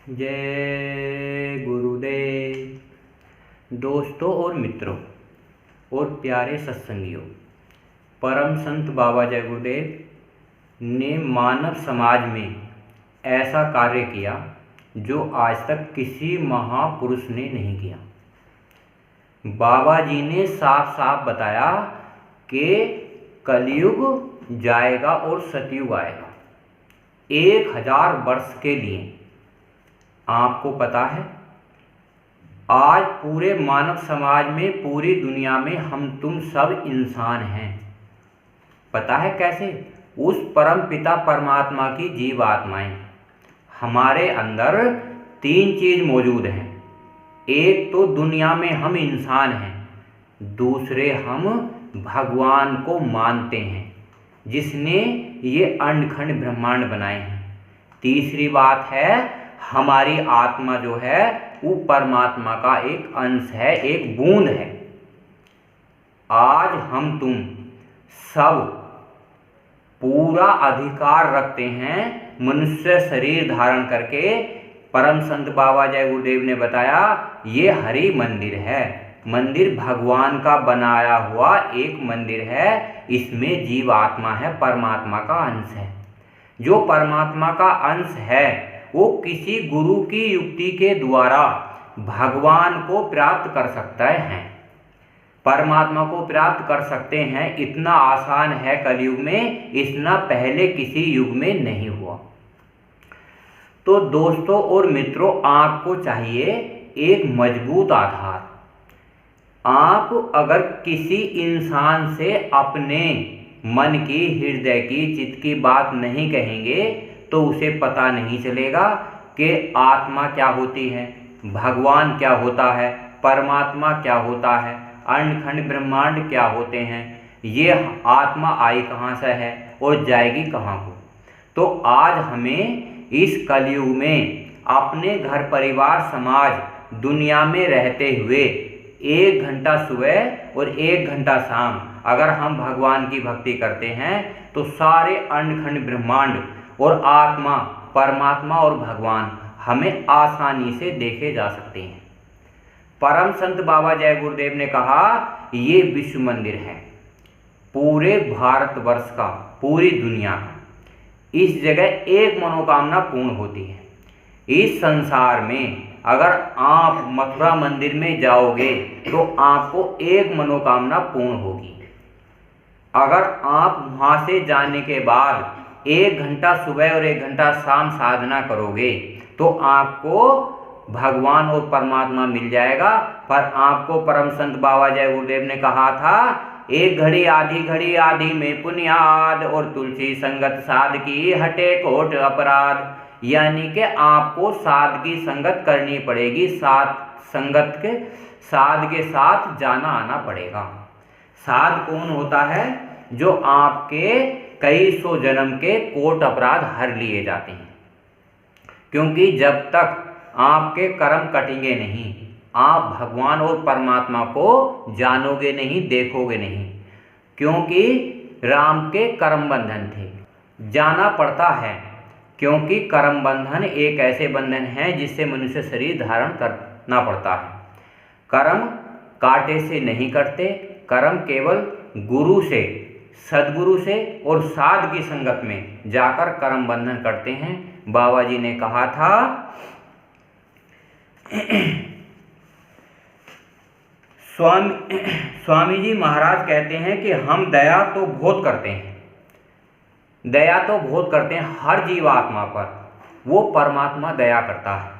जय गुरुदेव। दोस्तों और मित्रों और प्यारे सत्संगियों, परम संत बाबा जय गुरुदेव ने मानव समाज में ऐसा कार्य किया जो आज तक किसी महापुरुष ने नहीं किया। बाबा जी ने साफ साफ बताया कि कलयुग जाएगा और सतयुग आएगा 1000 वर्ष के लिए। आपको पता है, आज पूरे मानव समाज में, पूरी दुनिया में हम तुम सब इंसान हैं। पता है कैसे? उस परम पिता परमात्मा की जीव आत्माएं हमारे अंदर 3 चीज मौजूद हैं। एक तो दुनिया में हम इंसान हैं, दूसरे हम भगवान को मानते हैं जिसने ये अंडखंड ब्रह्मांड बनाए हैं। तीसरी बात है, हमारी आत्मा जो है वो परमात्मा का एक अंश है, एक बूंद है। आज हम तुम सब पूरा अधिकार रखते हैं मनुष्य शरीर धारण करके। परम संत बाबा जय गुरुदेव ने बताया, ये हरि मंदिर है। मंदिर भगवान का बनाया हुआ एक मंदिर है। इसमें जीव आत्मा है, परमात्मा का अंश है। जो परमात्मा का अंश है वो किसी गुरु की युक्ति के द्वारा भगवान को प्राप्त कर सकता है, परमात्मा को प्राप्त कर सकते हैं। इतना आसान है कलयुग में, इतना पहले किसी युग में नहीं हुआ। तो दोस्तों और मित्रों, आपको चाहिए एक मजबूत आधार। आप अगर किसी इंसान से अपने मन की, हृदय की, चित्त की बात नहीं कहेंगे तो उसे पता नहीं चलेगा कि आत्मा क्या होती है, भगवान क्या होता है, परमात्मा क्या होता है, अंडखंड ब्रह्मांड क्या होते हैं, ये आत्मा आई कहाँ से है और जाएगी कहाँ को। तो आज हमें इस कलयुग में अपने घर परिवार समाज दुनिया में रहते हुए 1 घंटा सुबह और 1 घंटा शाम अगर हम भगवान की भक्ति करते हैं तो सारे अंडखंड ब्रह्मांड और आत्मा, परमात्मा और भगवान हमें आसानी से देखे जा सकते हैं। परम संत बाबा जय गुरुदेव ने कहा, ये विश्व मंदिर है पूरे भारतवर्ष का, पूरी दुनिया का। इस जगह एक मनोकामना पूर्ण होती है। इस संसार में अगर आप मथुरा मंदिर में जाओगे तो आपको एक मनोकामना पूर्ण होगी। अगर आप वहाँ से जाने के बाद 1 घंटा सुबह और 1 घंटा शाम साधना करोगे तो आपको भगवान और परमात्मा मिल जाएगा। पर आपको परम संत बाबा जय गुरुदेव ने कहा था, एक घड़ी आधी में पुण्याद और तुलसी संगत साध की हटे कोट अपराध। यानी कि आपको साध की संगत करनी पड़ेगी, साध के साथ जाना आना पड़ेगा। साध कौन होता है? जो आपके कई सौ जन्म के कोट अपराध हर लिए जाते हैं। क्योंकि जब तक आपके कर्म कटेंगे नहीं, आप भगवान और परमात्मा को जानोगे नहीं, देखोगे नहीं। क्योंकि राम के कर्म बंधन थे, जाना पड़ता है। क्योंकि कर्म बंधन एक ऐसे बंधन है जिससे मनुष्य शरीर धारण करना पड़ता है। कर्म कांटे से नहीं कटते, कर्म केवल गुरु से, सदगुरु से और साध की संगत में जाकर कर्म बंधन करते हैं। बाबा जी ने कहा था, स्वामी जी महाराज कहते हैं कि हम दया तो बहुत करते हैं, दया तो बहुत करते हैं हर जीवात्मा पर। वो परमात्मा दया करता है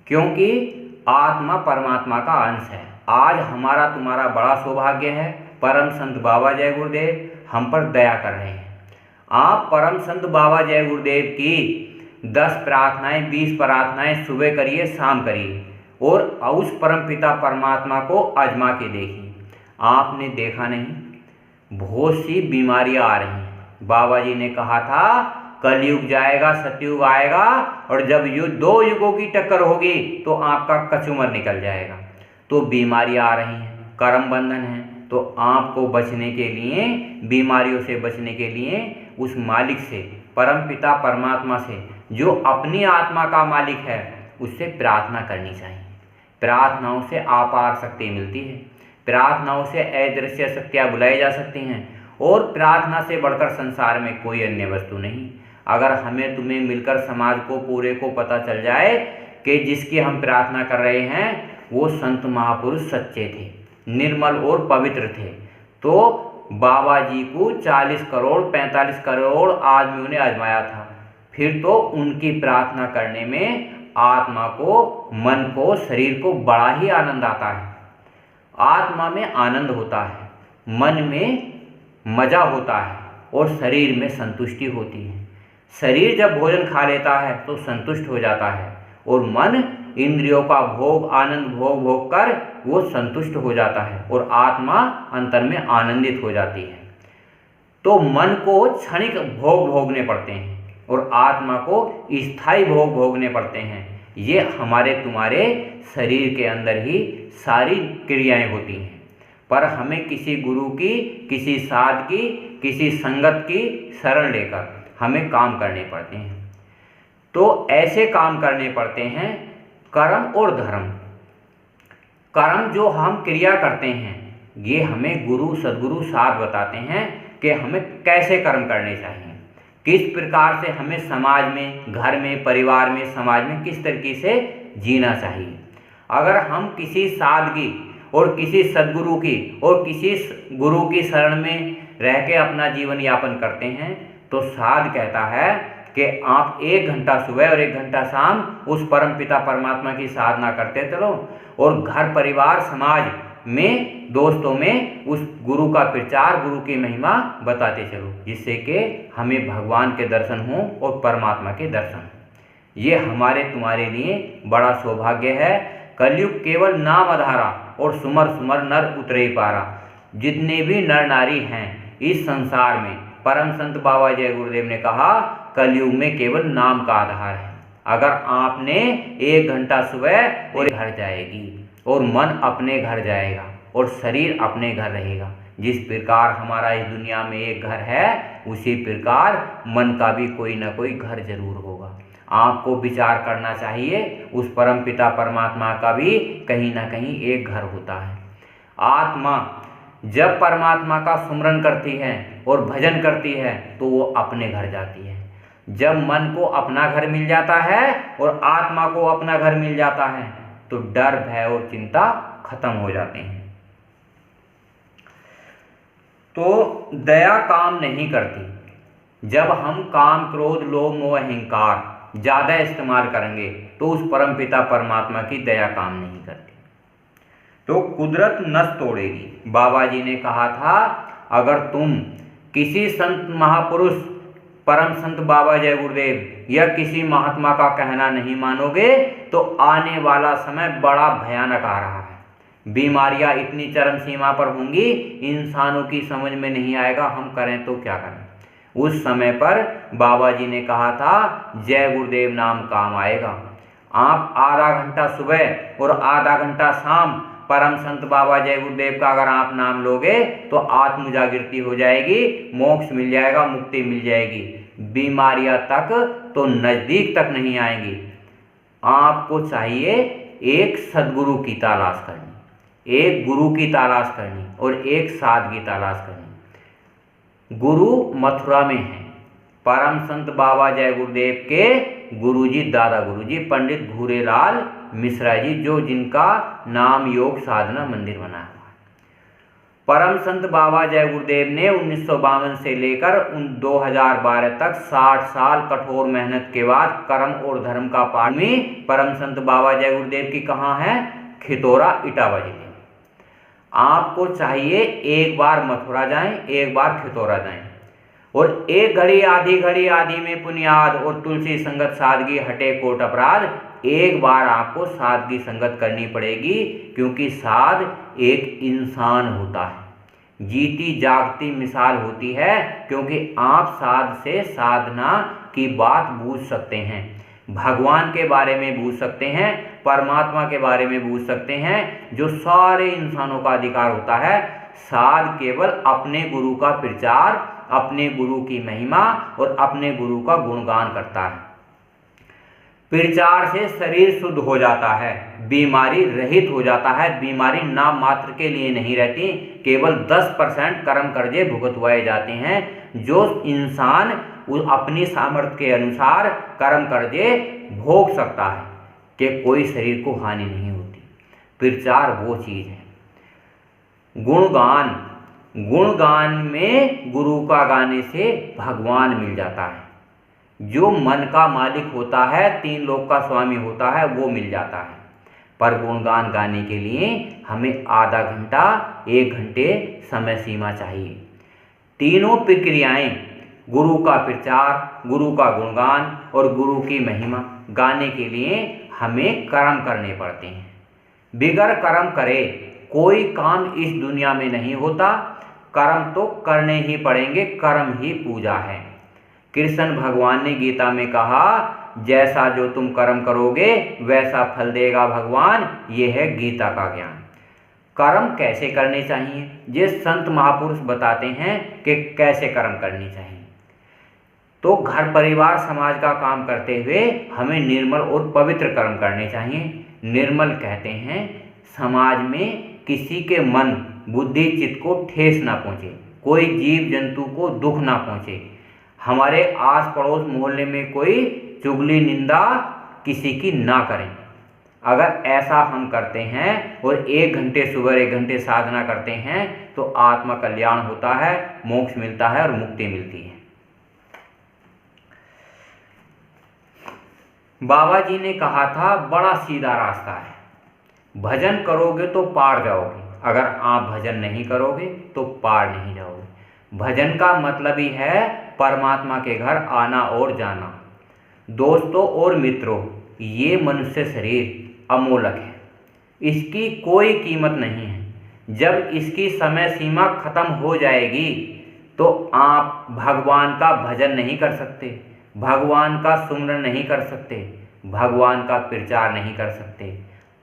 क्योंकि आत्मा परमात्मा का अंश है। आज हमारा तुम्हारा बड़ा सौभाग्य है, परम संत बाबा जय गुरुदेव हम पर दया कर रहे हैं। आप परम संत बाबा जय गुरुदेव की 10 प्रार्थनाएं, 20 प्रार्थनाएं सुबह करिए, शाम करिए और उस परम पिता परमात्मा को आजमा के देखिए। आपने देखा नहीं, बहुत सी बीमारियां आ रही हैं। बाबा जी ने कहा था, कलयुग जाएगा, सतयुग आएगा और जब 2 युगों की टक्कर होगी तो आपका कचूमर निकल जाएगा। तो बीमारियां आ रही हैं, कर्म बंधन है। तो आपको बचने के लिए, बीमारियों से बचने के लिए उस मालिक से, परम पिता परमात्मा से, जो अपनी आत्मा का मालिक है, उससे प्रार्थना करनी चाहिए। प्रार्थनाओं से अपार शक्ति मिलती है, प्रार्थनाओं से अदृश्य शक्तियाँ बुलाई जा सकती हैं, और प्रार्थना से बढ़कर संसार में कोई अन्य वस्तु नहीं। अगर हमें तुम्हें मिलकर समाज को पूरे को पता चल जाए कि जिसकी हम प्रार्थना कर रहे हैं वो संत महापुरुष सच्चे थे, निर्मल और पवित्र थे, तो बाबा जी को 40 करोड़ 45 करोड़ आदमियों ने आजमाया था, फिर तो उनकी प्रार्थना करने में आत्मा को, मन को, शरीर को बड़ा ही आनंद आता है। आत्मा में आनंद होता है, मन में मजा होता है और शरीर में संतुष्टि होती है। शरीर जब भोजन खा लेता है तो संतुष्ट हो जाता है, और मन इंद्रियों का भोग आनंद भोग कर वो संतुष्ट हो जाता है, और आत्मा अंतर में आनंदित हो जाती है। तो मन को क्षणिक भोग भोगने पड़ते हैं और आत्मा को स्थायी भोग भोगने पड़ते हैं। ये हमारे तुम्हारे शरीर के अंदर ही सारी क्रियाएं होती हैं, पर हमें किसी गुरु की, किसी साध की, किसी संगत की शरण लेकर हमें काम करने पड़ते हैं। तो ऐसे काम करने पड़ते हैं कर्म और धर्म। कर्म जो हम क्रिया करते हैं ये हमें गुरु सद्गुरु साध बताते हैं कि हमें कैसे कर्म करने चाहिए, किस प्रकार से हमें समाज में, घर में, परिवार में, समाज में किस तरीके से जीना चाहिए। अगर हम किसी साधगी और किसी सद्गुरु की और किसी गुरु की शरण में रह के अपना जीवन यापन करते हैं तो साध कहता है कि आप 1 घंटा सुबह और 1 घंटा शाम उस परम पिता परमात्मा की साधना करते चलो, और घर परिवार समाज में, दोस्तों में उस गुरु का प्रचार, गुरु की महिमा बताते चलो, जिससे कि हमें भगवान के दर्शन हों और परमात्मा के दर्शन हों। ये हमारे तुम्हारे लिए बड़ा सौभाग्य है। कलयुग केवल नाम आधारा और सुमर सुमर नर उतरे पारा। जितने भी नर नारी हैं इस संसार में, परम संत बाबा जय गुरुदेव ने कहा कलयुग में केवल नाम का आधार है। अगर आपने 1 घंटा सुबह और घर जाएगी और मन अपने घर जाएगा और शरीर अपने घर रहेगा। जिस प्रकार हमारा इस दुनिया में एक घर है उसी प्रकार मन का भी कोई ना कोई घर जरूर होगा। आपको विचार करना चाहिए, उस परम पिता परमात्मा का भी कहीं ना कहीं एक घर होता है। आत्मा जब परमात्मा का सुमरन करती है और भजन करती है तो वो अपने घर जाती है। जब मन को अपना घर मिल जाता है और आत्मा को अपना घर मिल जाता है तो डर, भय और चिंता खत्म हो जाते हैं। तो दया काम नहीं करती। जब हम काम, क्रोध, लोभ, मोह, अहंकार ज़्यादा इस्तेमाल करेंगे तो उस परम पिता परमात्मा की दया काम नहीं करती। तो कुदरत नस तोड़ेगी। बाबा जी ने कहा था अगर तुम किसी संत महापुरुष, परम संत बाबा जय गुरुदेव या किसी महात्मा का कहना नहीं मानोगे तो आने वाला समय बड़ा भयानक आ रहा है। बीमारियां इतनी चरम सीमा पर होंगी, इंसानों की समझ में नहीं आएगा हम करें तो क्या करें। उस समय पर बाबा जी ने कहा था जय गुरुदेव नाम काम आएगा। आप आधा घंटा सुबह और आधा घंटा शाम परम संत बाबा जय गुरुदेव का अगर आप नाम लोगे तो आत्म जागृति हो जाएगी, मोक्ष मिल जाएगा, मुक्ति मिल जाएगी। बीमारियां तक तो नज़दीक तक नहीं आएंगी। आपको चाहिए एक सद्गुरु की तलाश करनी, एक गुरु की तलाश करनी और एक साध की तलाश करनी। गुरु मथुरा में है। परम संत बाबा जय गुरुदेव के गुरुजी, दादा गुरुजी पंडित भूरेलाल मिश्रा जी, जो जिनका नाम योग साधना मंदिर बना हुआ है। परम संत बाबा जय गुरुदेव ने 1952 से लेकर 2012 तक 60 साल कठोर मेहनत के बाद कर्म और धर्म का पाठ में परम संत बाबा जय गुरुदेव की कहाँ है? खितौरा, इटावा जिले। आपको चाहिए एक बार मथुरा जाएं, एक बार खितौरा जाएं और एक घड़ी आधी में पुनियाद और तुलसी संगत सादगी हटे कोट अपराध। एक बार आपको सादगी संगत करनी पड़ेगी, क्योंकि साध एक इंसान होता है, जीती जागती मिसाल होती है। क्योंकि आप साध से साधना की बात बूझ सकते हैं, भगवान के बारे में बूझ सकते हैं, परमात्मा के बारे में बूझ सकते हैं, जो सारे इंसानों का अधिकार होता है। साध केवल अपने गुरु का प्रचार, अपने गुरु की महिमा और अपने गुरु का गुणगान करता है। प्रचार से शरीर शुद्ध हो जाता है, बीमारी रहित हो जाता है। बीमारी नाम मात्र के लिए नहीं रहती, केवल 10% कर्म कर्जे भुगतवाए जाते हैं। जो इंसान अपनी सामर्थ्य के अनुसार कर्म कर्जे भोग सकता है कि कोई शरीर को हानि नहीं होती। प्रचार वो चीज़ है। गुणगान, गुणगान में गुरु का गाने से भगवान मिल जाता है। जो मन का मालिक होता है, 3 लोक का स्वामी होता है, वो मिल जाता है। पर गुणगान गाने के लिए हमें आधा घंटा 1 घंटे समय सीमा चाहिए। तीनों प्रक्रियाएं, गुरु का प्रचार, गुरु का गुणगान और गुरु की महिमा गाने के लिए हमें कर्म करने पड़ते हैं। बिगर कर्म करे कोई काम इस दुनिया में नहीं होता। कर्म तो करने ही पड़ेंगे, कर्म ही पूजा है। कृष्ण भगवान ने गीता में कहा, जैसा जो तुम कर्म करोगे वैसा फल देगा भगवान। ये है गीता का ज्ञान। कर्म कैसे करने चाहिए, ये संत महापुरुष बताते हैं कि कैसे कर्म करनी चाहिए। तो घर परिवार समाज का काम करते हुए हमें निर्मल और पवित्र कर्म करने चाहिए। निर्मल कहते हैं समाज में किसी के मन बुद्धि चित्त को ठेस ना पहुँचे, कोई जीव जंतु को दुख ना पहुँचे, हमारे आस पड़ोस मोहल्ले में कोई चुगली निंदा किसी की ना करें। अगर ऐसा हम करते हैं और 1 घंटे सुबह 1 घंटे साधना करते हैं तो आत्मा कल्याण होता है, मोक्ष मिलता है और मुक्ति मिलती है। बाबा जी ने कहा था, बड़ा सीधा रास्ता है, भजन करोगे तो पार जाओगे, अगर आप भजन नहीं करोगे तो पार नहीं जाओगे। भजन का मतलब ही है परमात्मा के घर आना और जाना। दोस्तों और मित्रों, ये मनुष्य शरीर अमोलक है, इसकी कोई कीमत नहीं है। जब इसकी समय सीमा खत्म हो जाएगी तो आप भगवान का भजन नहीं कर सकते, भगवान का सुमरन नहीं कर सकते, भगवान का प्रचार नहीं कर सकते।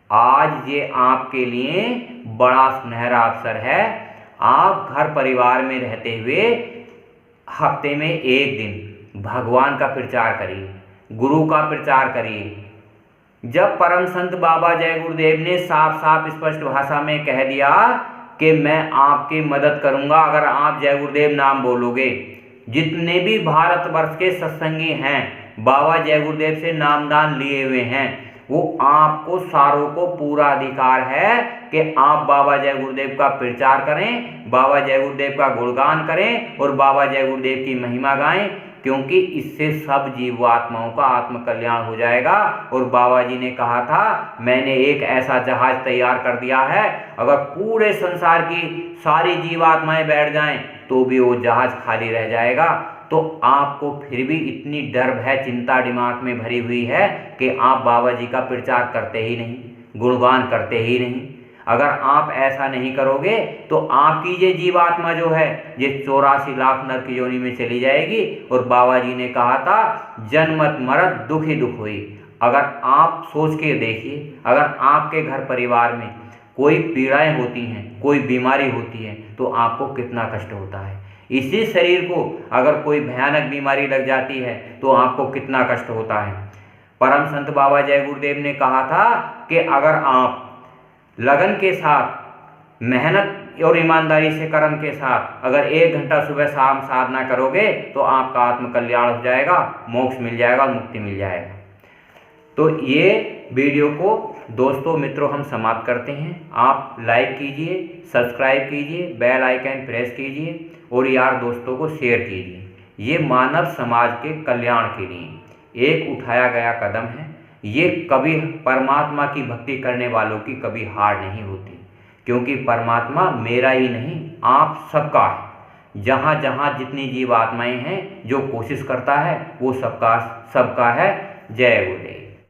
आज ये आपके लिए बड़ा सुनहरा अवसर है। आप घर परिवार में रहते हुए हफ्ते में 1 दिन भगवान का प्रचार करिए, गुरु का प्रचार करिए। जब परम संत बाबा जय गुरुदेव ने साफ साफ स्पष्ट भाषा में कह दिया कि मैं आपकी मदद करूंगा अगर आप जय गुरुदेव नाम बोलोगे। जितने भी भारतवर्ष के सत्संगी हैं, बाबा जय गुरुदेव से नामदान लिए हुए हैं, वो आपको सारों को पूरा अधिकार है कि आप बाबा जय गुरुदेव का प्रचार करें, बाबा जय गुरुदेव का गुणगान करें और बाबा जय गुरुदेव की महिमा गाएं, क्योंकि इससे सब जीवात्माओं का आत्म कल्याण हो जाएगा। और बाबा जी ने कहा था, मैंने एक ऐसा जहाज तैयार कर दिया है, अगर पूरे संसार की सारी जीवात्माएं बैठ जाएं तो भी वो जहाज खाली रह जाएगा। तो आपको फिर भी इतनी डर भय चिंता दिमाग में भरी हुई है कि आप बाबा जी का प्रचार करते ही नहीं, गुणगान करते ही नहीं। अगर आप ऐसा नहीं करोगे तो आपकी ये जीवात्मा जो है ये 84 लाख नरक योनि में चली जाएगी। और बाबा जी ने कहा था, जन्मत मरत दुख ही दुख हुई। अगर आप सोच के देखिए, अगर आपके घर परिवार में कोई पीड़ाएं होती हैं, कोई बीमारी होती है, तो आपको कितना कष्ट होता है। इसी शरीर को अगर कोई भयानक बीमारी लग जाती है तो आपको कितना कष्ट होता है। परम संत बाबा जय गुरुदेव ने कहा था कि अगर आप लगन के साथ, मेहनत और ईमानदारी से कर्म के साथ अगर 1 घंटा सुबह शाम साधना करोगे तो आपका आत्म कल्याण हो जाएगा, मोक्ष मिल जाएगा, मुक्ति मिल जाएगा। तो ये वीडियो को दोस्तों मित्रों हम समाप्त करते हैं। आप लाइक कीजिए, सब्सक्राइब कीजिए, बेल आइकन प्रेस कीजिए और यार दोस्तों को शेयर कीजिए। ये मानव समाज के कल्याण के लिए एक उठाया गया कदम है। ये कभी परमात्मा की भक्ति करने वालों की कभी हार नहीं होती, क्योंकि परमात्मा मेरा ही नहीं आप सबका है। जहाँ जहाँ जितनी जीवात्माएं हैं, जो कोशिश करता है वो सबका है। जय गुरुदेव।